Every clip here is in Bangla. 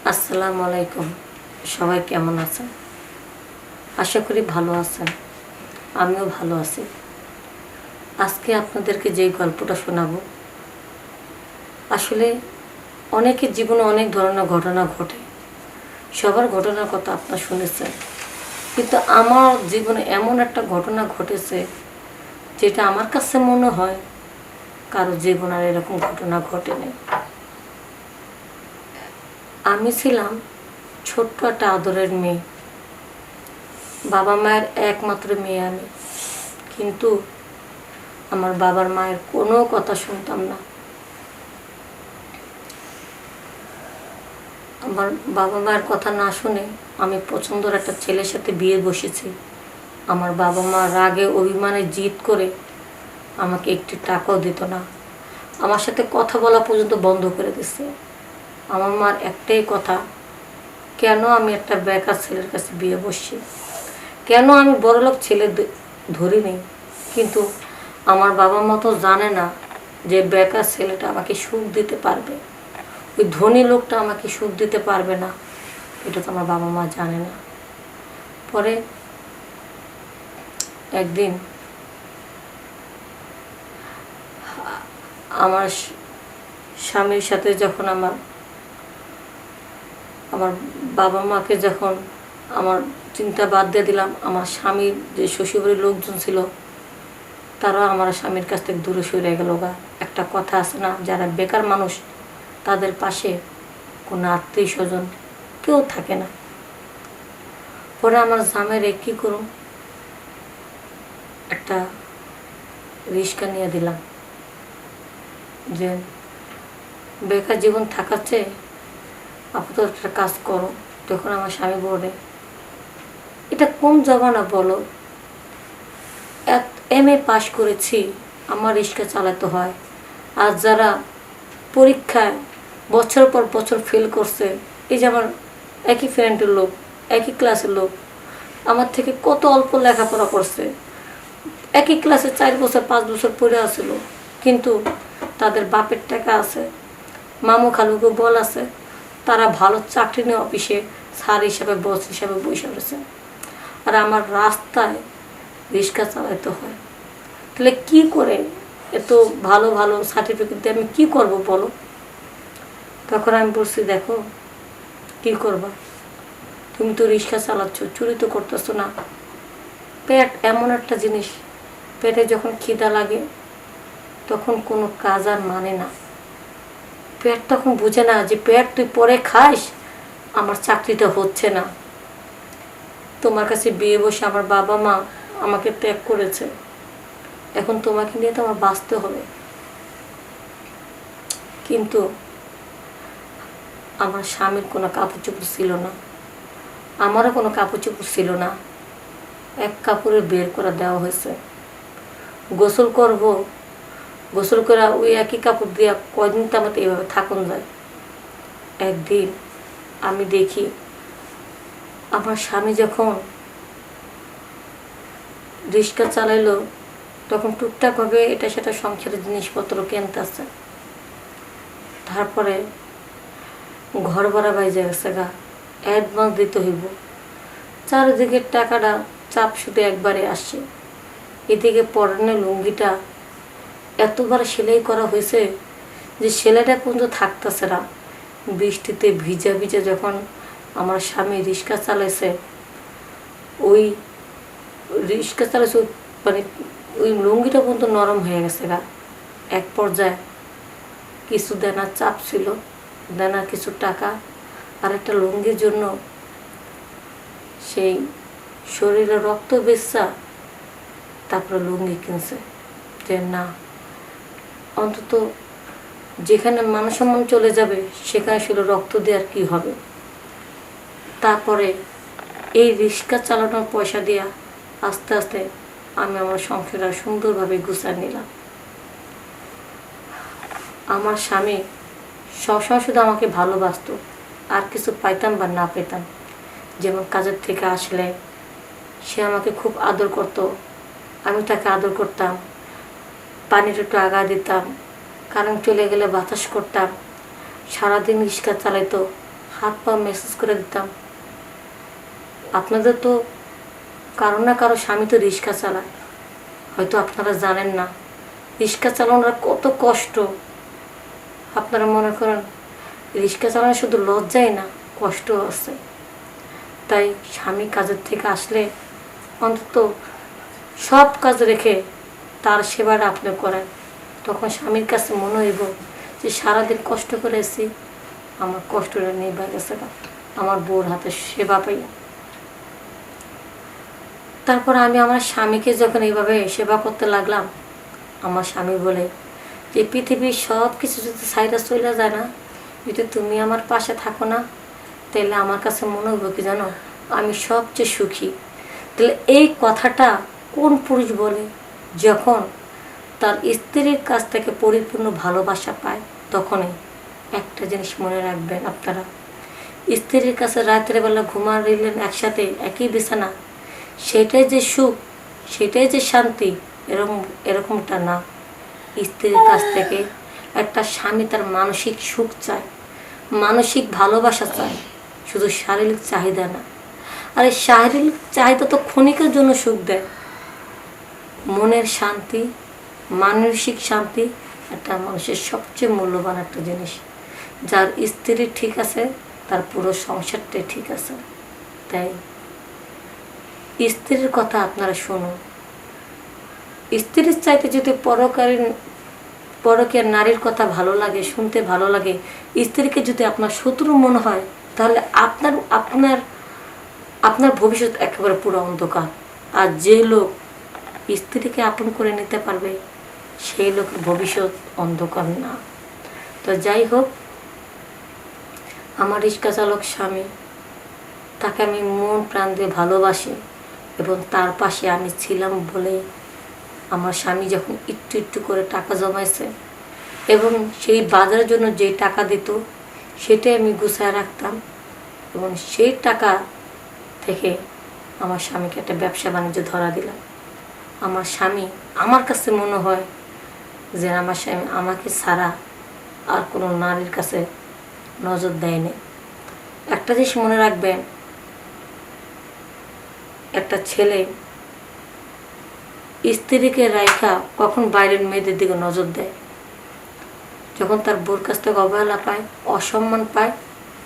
আসসালামু আলাইকুম। সবাই কেমন আছেন? আশা করি ভালো আছেন। আমিও ভালো আছি। আজকে আপনাদেরকে যেই গল্পটা শোনাবো, আসলে অনেকের জীবনে অনেক ধরনের ঘটনা ঘটে। সবার ঘটনার কথা আপনারা শুনেছেন, কিন্তু আমার জীবনে এমন একটা ঘটনা ঘটেছে যেটা আমার কাছে মনে হয় কারো জীবনে আর এরকম ঘটনা ঘটেনি। আমি ছিলাম ছোট্ট একটা আদরের মেয়ে। বাবা মায়ের একমাত্র মেয়ে আমি, কিন্তু আমার বাবার মায়ের কোনো কথা শুনতাম না। আমার বাবা মায়ের কথা না শুনে আমি পছন্দের একটা ছেলের সাথে বিয়ে বসেছি। আমার বাবা মা রাগে অভিমানে জিদ করে আমাকে একটি টাকাও দিত না। আমার সাথে কথা বলা পর্যন্ত বন্ধ করে দিচ্ছে। আমার মার একটাই কথা, কেন আমি একটা বেকার ছেলের কাছে বিয়ে বসছি, কেন আমি বড়লোক ছেলে ধরিনি। কিন্তু আমার বাবা মা তো জানে না যে বেকার ছেলেটা আমাকে সুখ দিতে পারবে, ওই ধনী লোকটা আমাকে সুখ দিতে পারবে না। এটা তো আমার বাবা মা জানে না। পরে একদিন আমার স্বামীর সাথে যখন আমার আমার বাবা মাকে যখন আমার চিন্তা বাদ দিয়ে দিলাম, আমার স্বামীর যে শ্বশুরবাড়ির লোকজন ছিল তারা আমার স্বামীর কাছ থেকে দূরে সরে গেল গা। একটা কথা আছে না, যারা বেকার মানুষ তাদের পাশে কোনো আত্মীয় স্বজন কেউ থাকে না। পরে আমার স্বামীর কী করুন, একটা রিক্সা নিয়ে দিলাম যে বেকার জীবন থাকার চেয়ে আপাতত একটা কাজ করো। তখন আমার স্বামী বলে, এটা কোন জমানা বলো, MA পাশ করেছি, আমার রিক্সা চালাতে হয়। আর যারা পরীক্ষায় বছর পর বছর ফেল করছে, এই যে আমার একই ফ্রেন্ডের লোক, একই ক্লাসের লোক, আমার থেকে কত অল্প লেখাপড়া করছে, একই ক্লাসে 4 বছর 5 বছর পড়ে আসছিল, কিন্তু তাদের বাপের টাকা আছে, মামু খালুকে বল আছে, তারা ভালো চাকরি নিয়ে অফিসে স্যার হিসাবে বস হিসাবে বসে রয়েছে। আর আমার রাস্তায় রিক্সা চালাইতে হয়। তাহলে কি করে এত ভালো ভালো সার্টিফিকেট দিয়ে আমি কী করবো বলো? তখন আমি বলছি, দেখো কী করবা, তুমি তো রিক্সা চালাচ্ছ, চুরি তো করতেছো না। পেট এমন একটা জিনিস, পেটে যখন খিদা লাগে তখন কোনো কাজ আর মানে না। পেট তখন বুঝে না যে পেট তুই পরে খাস, আমার চাকরিটা হচ্ছে না। তোমার কাছে বিয়ে বসে আমার বাবা মা আমাকে ত্যাগ করেছে, এখন তোমাকে নিয়ে তো আমার বাঁচতে হবে। কিন্তু আমার স্বামীর কোনো কাপড় চোপড় ছিল না, আমারও কোনো কাপড় চোপড় ছিল না। এক কাপড়ে বের করে দেওয়া হয়েছে। গোসল করব, গোসল করে ওই একই কাপড় দিয়ে কয়দিন তো আমাদের এইভাবে থাকুন যায়। একদিন আমি দেখি আমার স্বামী যখন রিক্সা চালাইলো তখন টুকটাকভাবে এটা সেটা সংসারের জিনিসপত্র কিনতেছে। তারপরে ঘর ভাড়া বাইজে গেছে গা, অ্যাডভান্স দিতে হইব। চারিদিকের টাকাটা চাপ শুধু একবারে আসছে। এদিকে পরনের লুঙ্গিটা এতবার সেলাই করা হয়েছে যে সেলাইটা পর্যন্ত থাকতেছে না। বৃষ্টিতে ভিজা ভিজা যখন আমার স্বামী রিক্সা চালাইছে, ওই রিক্সা চালাইছে মানে ওই লুঙ্গিটা পর্যন্ত নরম হয়ে গেছে গা। এক পর্যায়ে কিছু দেনার চাপ ছিল, দেনার কিছু টাকা আর একটা লুঙ্গির জন্য সেই শরীরে রক্ত বেচা তারপরে লুঙ্গি কিনছে। যে না, অন্তত যেখানে মান সম্মান চলে যাবে সেখানে শুধু রক্ত দেওয়ার কী হবে। তারপরে এই রিক্সা চালানোর পয়সা দিয়া আস্তে আস্তে আমি আমার সংসারটা সুন্দরভাবে গুছিয়ে নিলাম। আমার স্বামী সবসময় শুধু আমাকে ভালোবাসতো, আর কিছু পাইতাম বা না পেতাম। যেমন কাজের থেকে আসলে সে আমাকে খুব আদর করত, আমি তাকে আদর করতাম। পানির একটু আগা দিতাম, কারেন্ট চলে গেলে বাতাস করতাম। সারাদিন রিক্সা চালাইতো, হাত পা মেসেজ করে দিতাম। আপনাদের তো কারো না কারো স্বামী তো রিক্সা চালায়, হয়তো আপনারা জানেন না রিক্সা চালানোর কত কষ্ট। আপনারা মনে করেন রিক্সা চালানো শুধু লজ্জাই না, কষ্টও আছে। তাই স্বামী কাজের থেকে আসলে অন্তত সব কাজ রেখে তার সেবাটা আপনি করেন। তখন স্বামীর কাছে মনে হইব যে সারাদিন কষ্ট করে এসেছি, আমার কষ্টটা নিয়ে গেছে না, আমার বউর হাতে সেবা পাই। তারপর আমি আমার স্বামীকে যখন এইভাবে সেবা করতে লাগলাম, আমার স্বামী বলে যে পৃথিবীর সব কিছু যদি সাইডে চলে যায় না, যদি তুমি আমার পাশে থাকো না, তাহলে আমার কাছে মনে হইব কি জানো, আমি সবচেয়ে সুখী। তাহলে এই কথাটা কোন পুরুষ বলে? যখন তার স্ত্রীর কাছ থেকে পরিপূর্ণ ভালোবাসা পায়। তখনই একটা জিনিস মনে রাখবেন আপনারা, স্ত্রীর কাছে রাতের বেলা ঘুমাইলেন একসাথে একই বিছানা, সেটাই যে সুখ, সেটাই যে শান্তি, এরকমটা না। স্ত্রীর কাছ থেকে একটা স্বামী তার মানসিক সুখ চায়, মানসিক ভালোবাসা চায়, শুধু শারীরিক চাহিদা না। আর এই শারীরিক চাহিদা তো ক্ষণিকের জন্য সুখ দেয়, মনের শান্তি, মানসিক শান্তি একটা মানুষের সবচেয়ে মূল্যবান একটা জিনিস। যার স্ত্রী ঠিক আছে, তার পুরো সংসারটাই ঠিক আছে। তাই স্ত্রীর কথা আপনারা শুনুন। স্ত্রীর চাইতে যদি পরকীয়া নারীর কথা ভালো লাগে, শুনতে ভালো লাগে, স্ত্রীকে যদি আপনার শত্রু মনে হয়, তাহলে আপনার আপনার আপনার ভবিষ্যৎ একেবারে পুরো অন্ধকার। আর যে লোক স্ত্রীকে আপন করে নিতে পারবে, সেই লোকের ভবিষ্যৎ অন্ধকার না। তো যাই হোক, আমার রিক্সা চালক স্বামী, তাকে আমি মন প্রাণ দিয়ে ভালোবাসি এবং তার পাশে আমি ছিলাম বলে আমার স্বামী যখন একটু একটু করে টাকা জমাইছে এবং সেই বাজারের জন্য যে টাকা দিত সেটাই আমি গুছায় রাখতাম, এবং সেই টাকা থেকে আমার স্বামীকে একটা ব্যবসা বাণিজ্য ধরা দিলাম। আমার স্বামী, আমার কাছে মনে হয় যে আমার স্বামী আমাকে ছাড়া আর কোনো নারীর কাছে নজর দেয়নি। একটা জিনিস মনে রাখবেন, একটা ছেলে স্ত্রীকে রাইখা কখন বাইরের মেয়েদের দিকে নজর দেয়? যখন তার বউর কাছ থেকে অবহেলা পায়, অসম্মান পায়,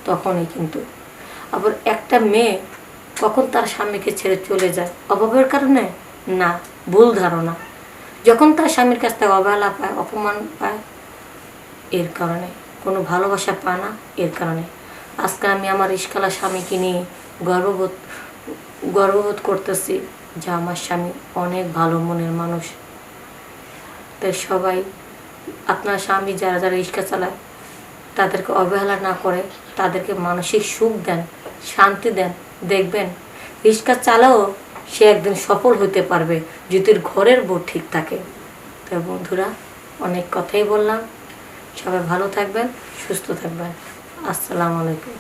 তখনই কিন্তু। আবার একটা মেয়ে কখন তার স্বামীকে ছেড়ে চলে যায়? অভাবের কারণে না, ভুল ধারণা। যখন তার স্বামীর কাছ থেকে অবহেলা পায়, অপমান পায়, এর কারণে, কোনো ভালোবাসা পায় না, এর কারণে। আজকে আমি আমার রিস্কালা স্বামীকে নিয়ে গর্ববোধ করতেছি যে আমার স্বামী অনেক ভালো মনের মানুষ। তাই সবাই আপনার স্বামী যারা যারা রিক্সা চালায়, তাদেরকে অবহেলা না করে তাদেরকে মানসিক সুখ দেন, শান্তি দেন। দেখবেন রিক্সা চালাও সে একদিন সফল হতে পারবে যদি ঘরের বউ ঠিক থাকে। তাই বন্ধুরা, অনেক কথাই বললাম, সবাই ভালো থাকবেন, সুস্থ থাকবেন। আসসালামু আলাইকুম।